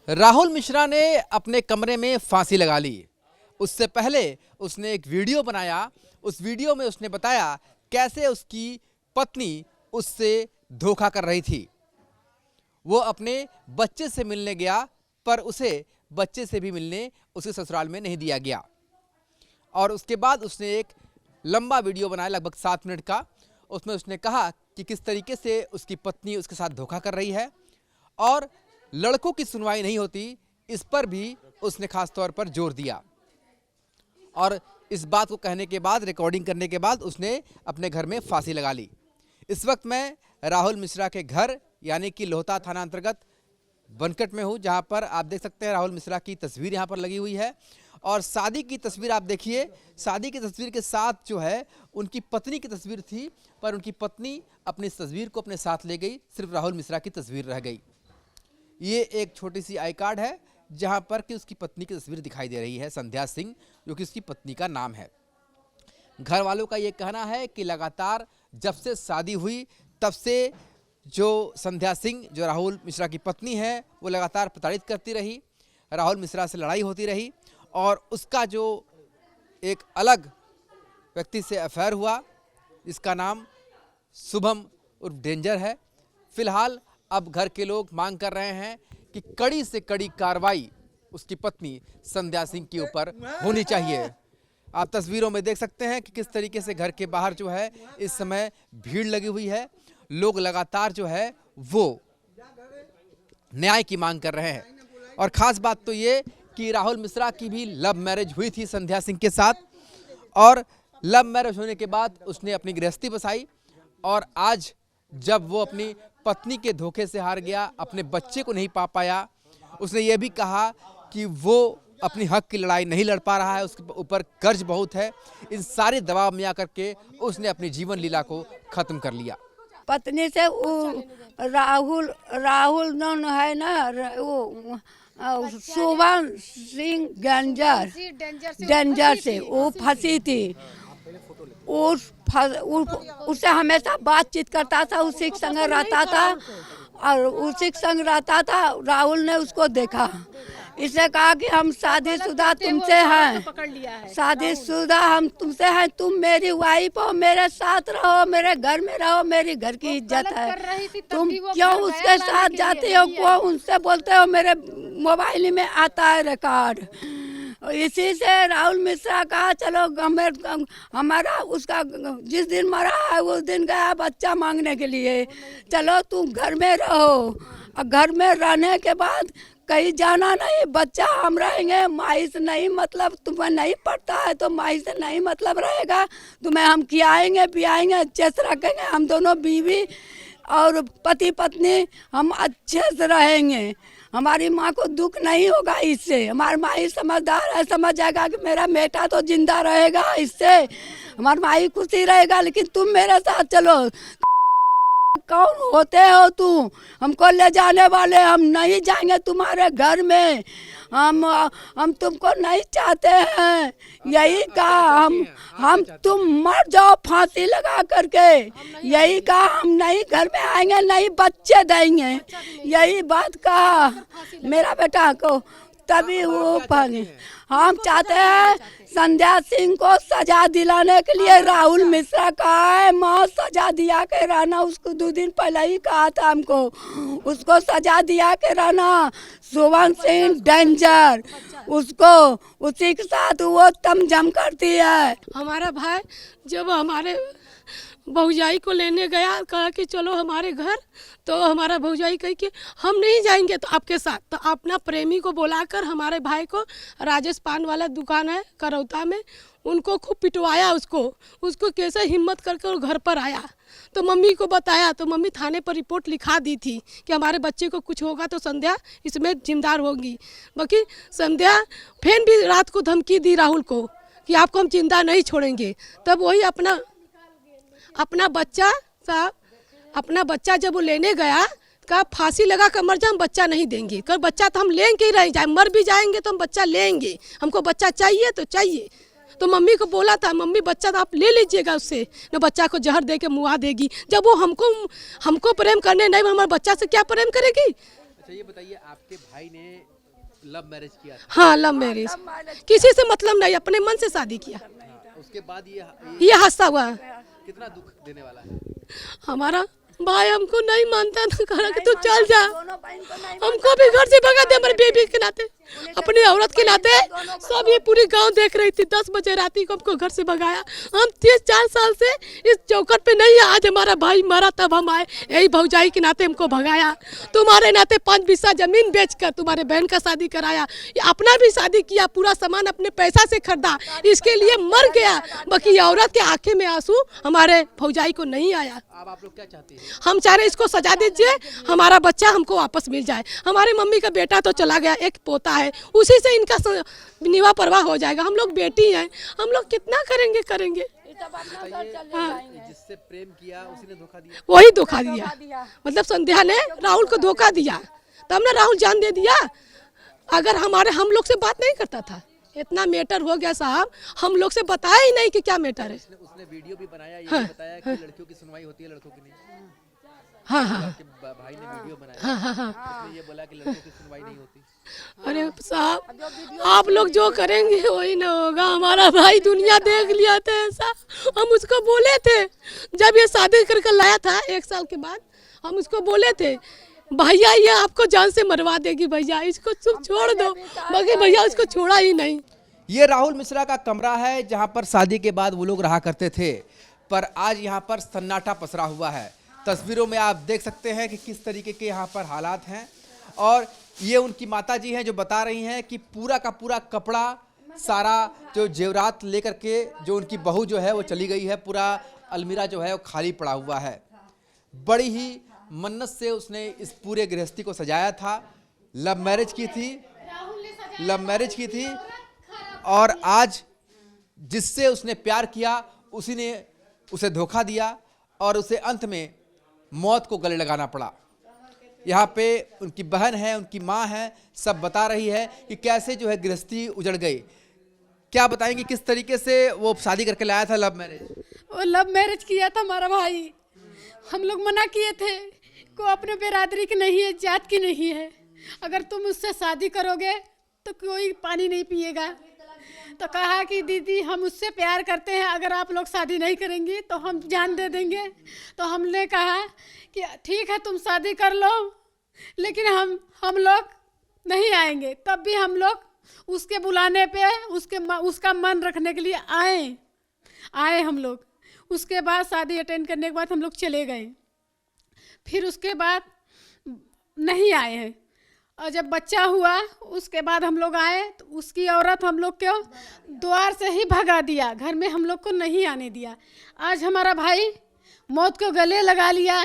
राहुल मिश्रा ने अपने कमरे में फांसी लगा ली। उससे पहले उसने एक वीडियो बनाया। उस वीडियो में उसने बताया कैसे उसकी पत्नी उससे धोखा कर रही थी। वो अपने बच्चे से मिलने गया, पर उसे बच्चे से भी मिलने उसके ससुराल में नहीं दिया गया। और उसके बाद उसने एक लंबा वीडियो बनाया, लगभग 7 मिनट का। उसमें उसने कहा कि किस तरीके से उसकी पत्नी उसके साथ धोखा कर रही है और लड़कों की सुनवाई नहीं होती, इस पर भी उसने खास तौर पर जोर दिया। और इस बात को कहने के बाद, रिकॉर्डिंग करने के बाद, उसने अपने घर में फांसी लगा ली। इस वक्त मैं राहुल मिश्रा के घर यानी कि लोहता थाना अंतर्गत बनकट में हूँ, जहाँ पर आप देख सकते हैं राहुल मिश्रा की तस्वीर यहाँ पर लगी हुई है। और शादी की तस्वीर आप देखिए, शादी की तस्वीर के साथ जो है उनकी पत्नी की तस्वीर थी, पर उनकी पत्नी अपनी इस तस्वीर को अपने साथ ले गई, सिर्फ राहुल मिश्रा की तस्वीर रह गई। ये एक छोटी सी आई कार्ड है जहां पर कि उसकी पत्नी की तस्वीर दिखाई दे रही है, संध्या सिंह, जो कि उसकी पत्नी का नाम है। घर वालों का ये कहना है कि लगातार जब से शादी हुई तब से जो संध्या सिंह, जो राहुल मिश्रा की पत्नी है, वो लगातार प्रताड़ित करती रही, राहुल मिश्रा से लड़ाई होती रही और उसका जो एक अलग व्यक्ति से अफेयर हुआ, जिसका नाम शुभम उर्फ डेंजर है। फिलहाल अब घर के लोग मांग कर रहे हैं कि कड़ी से कड़ी कार्रवाई उसकी पत्नी संध्या सिंह के ऊपर होनी चाहिए। आप तस्वीरों में देख सकते हैं कि किस तरीके से घर के बाहर जो है इस समय भीड़ लगी हुई है। लोग लगातार जो है वो न्याय की मांग कर रहे हैं। और खास बात तो ये कि राहुल मिश्रा की भी लव मैरिज हुई थी संध्या सिंह के साथ, और लव मैरिज होने के बाद उसने अपनी गृहस्थी बसाई। और आज जब वो अपनी पत्नी के धोखे से हार गया, अपने बच्चे को नहीं पा पाया, उसने ये भी कहा कि वो अपनी हक की लड़ाई नहीं लड़ पा रहा है, उसके ऊपर कर्ज बहुत है। इन सारे दबाव में आकर के उसने अपनी जीवन लीला को खत्म कर लिया। पत्नी से वो राहुल नौन है ना, वो शुभम सिंह डेंजर से वो फंसी थी। उससे हमेशा बातचीत करता था, उसी के संग रहता था और उसी के संग रहता था। राहुल ने उसको देखा, इसने कहा कि हम शादीशुदा तुमसे हैं, शादीशुदा हम तुमसे हैं, तुम मेरी वाइफ हो, मेरे साथ रहो, मेरे घर में रहो, मेरी घर की इज्जत है। तुम क्यों उसके साथ जाते हो, क्यों उनसे बोलते हो? मेरे मोबाइल में आता है रिकॉर्ड। इसी से राहुल मिश्रा कहा चलो हमारा उसका जिस दिन मरा है उस दिन गया बच्चा मांगने के लिए, चलो तुम घर में रहो। और घर में रहने के बाद कहीं जाना नहीं, बच्चा हम रहेंगे, माई से नहीं मतलब, तुम्हें नहीं पड़ता है तो माई से नहीं मतलब रहेगा, तुम्हें हम खिलाएंगे पियाएंगे, अच्छे से रखेंगे, हम दोनों बीवी और पति पत्नी हम अच्छे से रहेंगे, हमारी माँ को दुख नहीं होगा इससे। हमारी माँ समझदार है, समझ जाएगा कि मेरा बेटा तो जिंदा रहेगा, इससे हमारी माँ खुशी रहेगा। लेकिन तुम मेरे साथ चलो। कौन होते हो तुम? हमको ले जाने वाले, हम नहीं जाएंगे तुम्हारे घर में, हम तुमको नहीं चाहते हैं। यही कहा, हम तुम मर जाओ फांसी लगा करके, यही कहा, हम नहीं घर में आएंगे, नहीं बच्चे देंगे, यही बात कहा मेरा बेटा को। तभी वो पानी हम चाहते हैं संध्या सिंह को सजा दिलाने के लिए। राहुल मिश्रा कहा है माँ सजा दिया के रहना, उसको 2 दिन पहले ही कहा था हमको, उसको सजा दिया के रहना। शुभम सिंह डेंजर, उसको उसी के साथ वो तमझम करती है। हमारा भाई जब हमारे भौजाई को लेने गया, कहा कि चलो हमारे घर, तो हमारा भौजाई कही कि हम नहीं जाएंगे तो आपके साथ। तो अपना प्रेमी को बुलाकर हमारे भाई को, राजेश पान वाला दुकान है करौता में, उनको खूब पिटवाया। उसको कैसे हिम्मत करके वो घर पर आया, तो मम्मी को बताया, तो मम्मी थाने पर रिपोर्ट लिखा दी थी कि हमारे बच्चे को कुछ होगा तो संध्या इसमें जिम्मेदार होगी। बाकी संध्या फिर भी रात को धमकी दी राहुल को कि आपको हम जिंदा नहीं छोड़ेंगे। तब वही अपना बच्चा जब वो लेने गया, कहा फांसी लगा कर मर जाए, हम बच्चा नहीं देंगे। कर बच्चा तो हम लेंगे ही रह जाए, मर भी जाएंगे तो हम बच्चा लेंगे, हमको बच्चा चाहिए तो चाहिए। तो मम्मी को बोला था, मम्मी बच्चा तो आप ले लीजिएगा उससे, न बच्चा को जहर दे के मुआ देगी। जब वो हमको प्रेम करने नहीं, हमारे बच्चा से क्या प्रेम करेगी? अच्छा ये बताइए, आपके भाई ने लव मैरिज किया था? हाँ, लव मैरिज, किसी से मतलब नहीं, अपने मन से शादी किया। हाँ, उसके बाद ये हादसा हुआ। कितना दुख देने वाला है? हमारा भाई हमको नहीं मानता था, कहा कि तू चल जा, हमको भी घर से भगा दे, हमारे बेबी के नाते, अपनी औरत के नाते। सब ये पूरी गांव देख रही थी, 10 बजे रात को हमको घर से भगाया। हम 3-4 साल से इस चौकट पे नहीं है, आज हमारा भाई मरा तब हम आए, यही भौजाई के नाते हमको भगाया। तुम्हारे नाते 5 बिस्सा जमीन बेचकर तुम्हारे बहन का शादी कराया, ये अपना भी शादी किया, पूरा सामान अपने पैसा से खरीदा, इसके लिए मर गया। बाकी औरत के आंखें में आंसू हमारे भौजाई को नहीं आया। अब आप लोग क्या चाहते हैं? हम चाह रहे इसको सजा दीजिए, हमारा बच्चा हमको वापस मिल जाए। हमारी मम्मी का बेटा तो चला गया, एक पोता है, उसी से इनका निवा परवाह हो जाएगा। हम लोग बेटी हैं, हम लोग कितना करेंगे। जिससे प्रेम किया उसी ने धोखा दिया? वही धोखा दिया, मतलब संध्या ने राहुल को धोखा दिया, तब हमने राहुल जान दे दिया। अगर हम लोग से बात नहीं करता था, इतना मैटर हो गया साहब, हम लोग से बताया ही नहीं कि क्या मैटर है। उसने वीडियो भी बनाया, ये भी बताया कि लड़कियों की सुनवाई होती है, लड़कों की नहीं। हाँ। आपके भाई ने वीडियो बनाया, उसने ये बोला कि लड़कों की सुनवाई नहीं होती। अरे साहब, आप लोग जो करेंगे वही ना होगा। हमारा भाई दुनिया देख लिया था ऐसा, हम उसको बोले थे जब ये शादी करके लाया था 1 साल के बाद, हम उसको बोले थे भैया ये आपको जान से मरवा देगी, भैया इसको छोड़ दो, बाकी भैया उसको छोड़ा ही नहीं। ये राहुल मिश्रा का कमरा है जहां पर शादी के बाद वो लोग रहा करते थे, पर आज यहां पर सन्नाटा पसरा हुआ है। तस्वीरों में आप देख सकते हैं कि किस तरीके के यहाँ पर हालात हैं। और ये उनकी माता जी हैं जो बता रही हैं कि पूरा का पूरा कपड़ा, सारा जो जेवरात लेकर के जो उनकी बहू जो है वो चली गई है, पूरा अलमीरा जो है वो खाली पड़ा हुआ है। बड़ी ही मन्नत से उसने इस पूरे गृहस्थी को सजाया था। लव मैरिज की थी और आज जिससे उसने प्यार किया उसी ने उसे धोखा दिया और उसे अंत में मौत को गले लगाना पड़ा। यहाँ पे उनकी बहन है, उनकी माँ है, सब बता रही है कि कैसे जो है गृहस्थी उजड़ गई। क्या बताएंगे किस तरीके से वो शादी करके लाया था लव मैरिज? वो लव मैरिज किया था हमारा भाई, हम लोग मना किए थे को अपने बिरादरी की नहीं है, जात की नहीं है, अगर तुम उससे शादी करोगे तो कोई पानी नहीं पिएगा। तो कहा कि दीदी हम उससे प्यार करते हैं, अगर आप लोग शादी नहीं करेंगी तो हम जान दे देंगे। तो हमने कहा कि ठीक है तुम शादी कर लो, लेकिन हम लोग नहीं आएंगे। तब भी हम लोग उसके बुलाने पे उसका मन रखने के लिए आए हम लोग। उसके बाद शादी अटेंड करने के बाद हम लोग चले गए, फिर उसके बाद नहीं आए हैं। और जब बच्चा हुआ उसके बाद हम लोग आए तो उसकी औरत हम लोग को द्वार से ही भगा दिया, घर में हम लोग को नहीं आने दिया। आज हमारा भाई मौत को गले लगा लिया,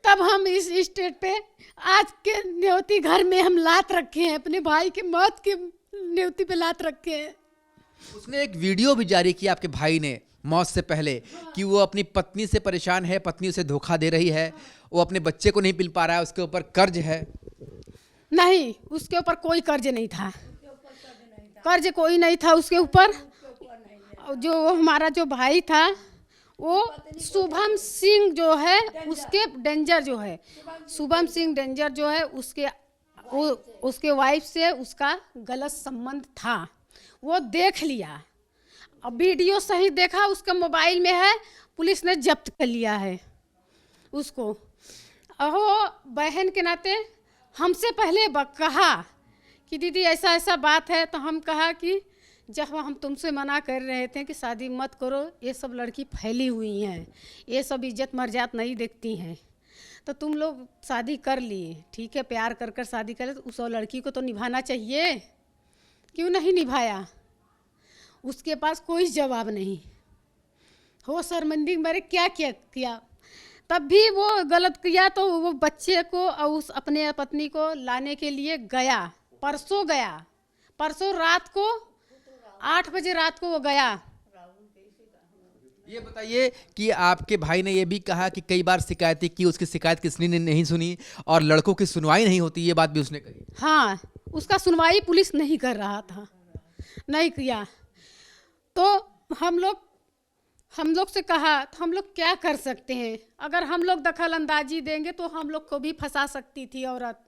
तब हम इस स्टेट पे आज के न्योती घर में हम लात रखे हैं, अपने भाई के मौत के न्योती पे लात रखे हैं। उसने एक वीडियो भी जारी किया आपके भाई ने मौत से पहले कि वो अपनी पत्नी से परेशान है, पत्नी उसे धोखा दे रही है, वो अपने बच्चे को नहीं मिल पा रहा है, उसके ऊपर कर्ज है। नहीं, उसके ऊपर कोई कर्ज नहीं था, कर्ज कोई नहीं था उसके ऊपर। जो हमारा जो भाई था वो शुभम सिंह जो है, उसके डेंजर जो है, शुभम सिंह डेंजर जो है, उसके वाइफ से उसका गलत संबंध था। वो देख लिया, अब वीडियो सही देखा, उसके मोबाइल में है, पुलिस ने जब्त कर लिया है उसको। अहो बहन के नाते हमसे पहले कहा कि दीदी ऐसा ऐसा बात है, तो हम कहा कि जब हम तुमसे मना कर रहे थे कि शादी मत करो, ये सब लड़की फैली हुई हैं, ये सब इज्जत मर्याद नहीं देखती हैं, तो तुम लोग शादी कर लिए, ठीक है प्यार कर कर शादी करे, तो उस लड़की को तो निभाना चाहिए, क्यों नहीं निभाया? उसके पास कोई जवाब नहीं, हो शर्मिंदगी मेरे क्या क्या किया, तब भी वो गलत किया। तो वो बच्चे को और उस अपने पत्नी को लाने के लिए गया, परसों रात को 8 बजे रात को वो गया। ये बताइए कि आपके भाई ने ये भी कहा कि कई बार शिकायतें की, उसकी शिकायत किसी ने नहीं सुनी और लड़कों की सुनवाई नहीं होती, ये बात भी उसने कही। हाँ, उसका सुनवाई पुलिस नहीं कर रहा था, नहीं किया। तो हम लोग से कहा, तो हम लोग क्या कर सकते हैं? अगर हम लोग दखल अंदाजी देंगे तो हम लोग को भी फंसा सकती थी औरत,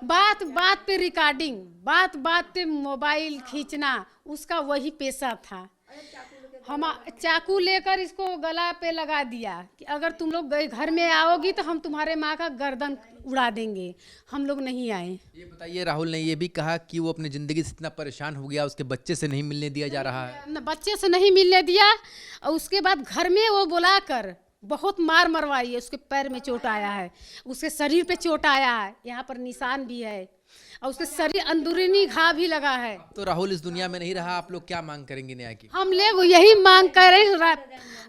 बात बात पे रिकॉर्डिंग, बात बात पे मोबाइल खींचना, उसका वही पेशा था। हम चाकू लेकर इसको गला पे लगा दिया कि अगर तुम लोग घर में आओगी तो हम तुम्हारे माँ का गर्दन उड़ा देंगे। हम लोग नहीं आए। ये बताइए, राहुल ने ये भी कहा कि वो अपनी ज़िंदगी से इतना परेशान हो गया, उसके बच्चे से नहीं मिलने दिया जा रहा है। न बच्चे से नहीं मिलने दिया, और उसके बाद घर में वो बुलाकर बहुत मार मरवाई है। उसके पैर में चोट आया है, उसके शरीर पे चोट आया है, यहाँ पर निशान भी है, और उसके शरीर अंदरूनी घाव भी लगा है। तो राहुल इस दुनिया में नहीं रहा, आप लोग क्या मांग करेंगे न्याय की? हम लोग यही मांग कर रहे हैं,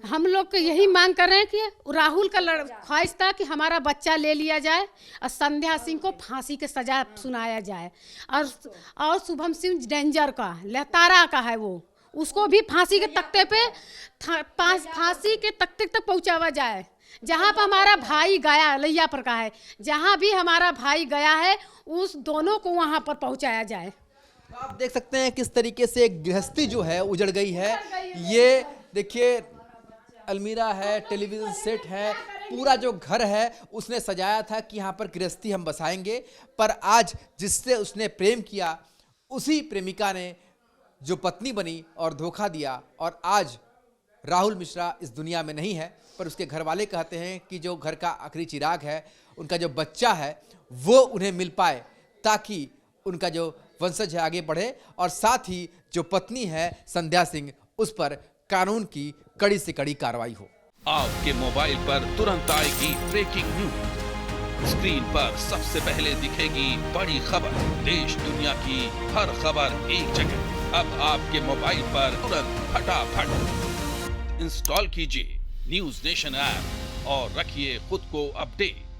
हम लोग को यही मांग कर रहे हैं कि राहुल का ख्वाहिश था कि हमारा बच्चा ले लिया जाए और संध्या सिंह को फांसी की सजा सुनाया जाए, और शुभम सिंह डेंजर का लहतारा का है, वो उसको भी फांसी के तख्ते पे फांसी के तख्ते तक पहुंचावा जाए। जहाँ पर हमारा भाई गया, लैया पर का है, जहाँ भी हमारा भाई गया है उस दोनों को वहाँ पर पहुँचाया जाए। तो आप देख सकते हैं किस तरीके से एक गृहस्थी जो है उजड़ गई है। ये देखिए अलमीरा है, टेलीविज़न सेट है, पूरा जो घर है उसने सजाया था कि यहाँ पर गृहस्थी हम बसाएंगे, पर आज जिससे उसने प्रेम किया उसी प्रेमिका ने जो पत्नी बनी और धोखा दिया, और आज राहुल मिश्रा इस दुनिया में नहीं है। पर उसके घर वाले कहते हैं कि जो घर का आखिरी चिराग है, उनका जो बच्चा है, वो उन्हें मिल पाए, ताकि उनका जो वंशज है आगे बढ़े, और साथ ही जो पत्नी है संध्या सिंह, उस पर कानून की कड़ी से कड़ी कार्रवाई हो। आपके मोबाइल पर तुरंत आएगी ब्रेकिंग न्यूज, स्क्रीन पर सबसे पहले दिखेगी बड़ी खबर, देश दुनिया की हर खबर एक जगह। अब आपके मोबाइल पर तुरंत फटाफट इंस्टॉल कीजिए न्यूज़ नेशन ऐप और रखिए खुद को अपडेट।